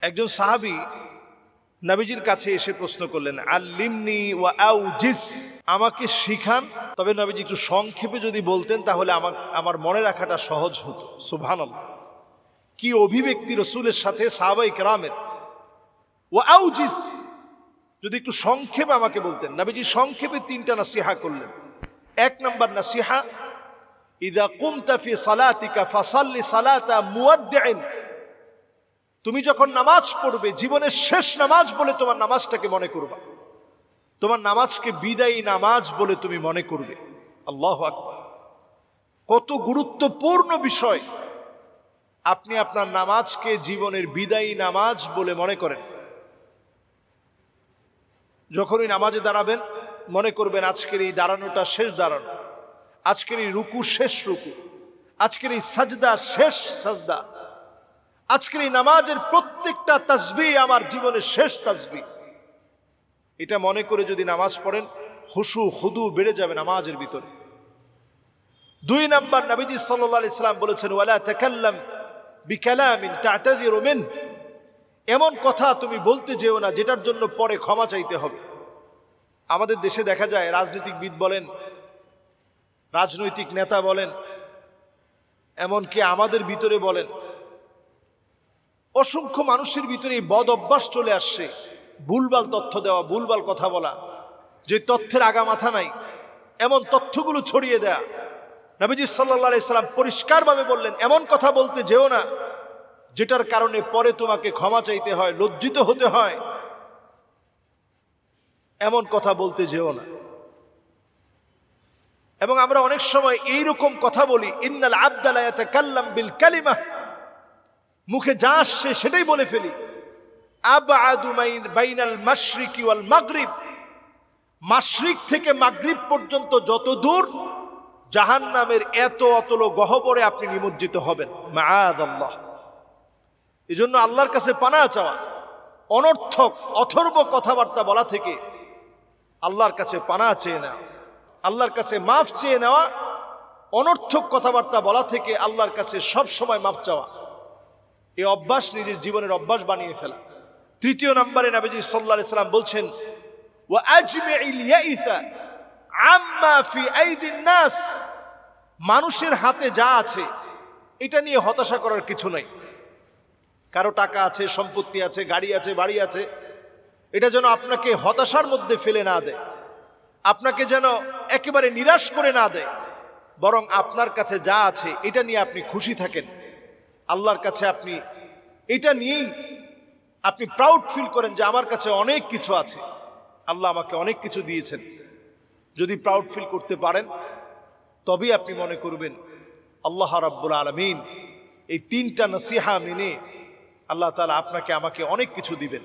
একজন সাহাবী নবীজির কাছে এসে প্রশ্ন করলেন, আল্লিমনি ওয়া আউজিস, আমাকে শিখান। তবে নবীজি একটু সংক্ষেপে যদি বলতেন তাহলে আমার মনে রাখাটা সহজ হতো। সুবহানাল্লাহ, কি অভিব্যক্তি রাসূলের সাথে সাহাবায়ে কেরামের। ওয়া আউজিস, যদি একটু সংক্ষেপে আমাকে বলতেন। নবীজি সংক্ষেপে 3টা নসিহা করলেন। 1 নম্বর নসিহা, ইযা কুমতা ফি সালাতিকা ফাসাল্লি সালাতা মুওয়াদ্দিইন, তুমি যখন নামাজ পড়বে জীবনের শেষ নামাজ বলে তোমার নামাজটাকে মনে করবা, তোমার নামাজকে বিদায়ী নামাজ বলে তুমি মনে করবে। আল্লাহু আকবার, কত গুরুত্বপূর্ণ বিষয়। আপনি আপনার নামাজকে জীবনের বিদায়ী নামাজ বলে মনে করেন। যখনই নামাজে দাঁড়াবেন মনে করবেন আজকের এই দাঁড়ানোটা শেষ দাঁড়ানো, আজকের এই রুকু শেষ রুকু, আজকের এই সাজদা শেষ সাজদা, আজকের এই নামাজের প্রত্যেকটা তাসবিহ আমার জীবনের শেষ তাসবিহ। এটা মনে করে যদি নামাজ পড়েন খুশু খুদু বেড়ে যাবে নামাজের ভিতরে। 2 নম্বর, নবীজি সাল্লাল্লাহু আলাইহি সাল্লাম বলেছেন, ওয়ালা তাকাল্লাম বিকালামিন তা'তাযিরু মিন, এমন কথা তুমি বলতে যেও না যেটার জন্য পরে ক্ষমা চাইতে হবে। আমাদের দেশে দেখা যায় রাজনীতিবিদ বলেন, রাজনৈতিক নেতা বলেন, এমনকি আমাদের ভিতরে বলেন, অসংখ্য মানুষের ভিতরে এই বদ অভ্যাস চলে আসছে, ভুলভাল তথ্য দেওয়া, ভুলভাল কথা বলা, যে তথ্যের আগা মাথা নাই এমন তথ্যগুলো ছড়িয়ে দেয়া। নবীজি সাল্লাল্লাহু আলাইহি সাল্লাম পরিষ্কারভাবে বললেন, এমন কথা বলতে যেও না যেটার কারণে পরে তোমাকে ক্ষমা চাইতে হয়, লজ্জিত হতে হয়। এমন কথা বলতে যেও না। এবং আমরা অনেক সময় এইরকম কথা বলি, ইন্নাল আবদা লা ইয়াতাকাল্লাম বিল কালিমা, মুখে যা আসছে সেটাই বলে ফেলি। আবআদু বাইনাল মাশরিকি ওয়াল মাগরিব, মাশরিক থেকে মাগরিব পর্যন্ত যত দূর, জাহান্নামের এত অতল গহ্বরে আপনি নিমজ্জিত হবেন। মাআযাল্লাহ। এজন্য আল্লাহর কাছে পানাহ চাওয়া, অনর্থক অথর্ব কথাবার্তা বলা থেকে আল্লাহর কাছে পানাহ চেয়ে নেওয়া, আল্লাহর কাছে মাফ চেয়ে নেওয়া, অনর্থক কথাবার্তা বলা থেকে আল্লাহর কাছে সব সময় মাফ চাওয়া, এই অভ্যাস নিজের জীবনের অভ্যাস বানিয়ে ফেলা। 3 নম্বরে নবীজি সাল্লাল্লাহু আলাইহি সাল্লাম বলছেন, ওয়া আজমিউল ইয়াইসা আম্মা ফি আইদিন নাস, মানুষের হাতে যা আছে এটা নিয়ে হতাশা করার কিছু নাই। কারো টাকা আছে, সম্পত্তি আছে, গাড়ি আছে, বাড়ি আছে, এটা যেন আপনাকে হতাশার মধ্যে ফেলে না দেয়, আপনাকে যেন একেবারে নিরাশ করে না দেয়, বরং আপনার কাছে যা আছে এটা নিয়ে আপনি খুশি থাকেন। আল্লাহর কাছে আপনি এটা নিয়েই আপনি প্রাউড ফিল করেন যে আমার কাছে অনেক কিছু আছে, আল্লাহ আমাকে অনেক কিছু দিয়েছেন। যদি প্রাউড ফিল করতে পারেন তবেই আপনি মনে করবেন আল্লাহ রাব্বুল আলামিন এই 3টা নসিহা মেনে আল্লাহ তাআলা আপনাকে আমাকে অনেক কিছু দিবেন।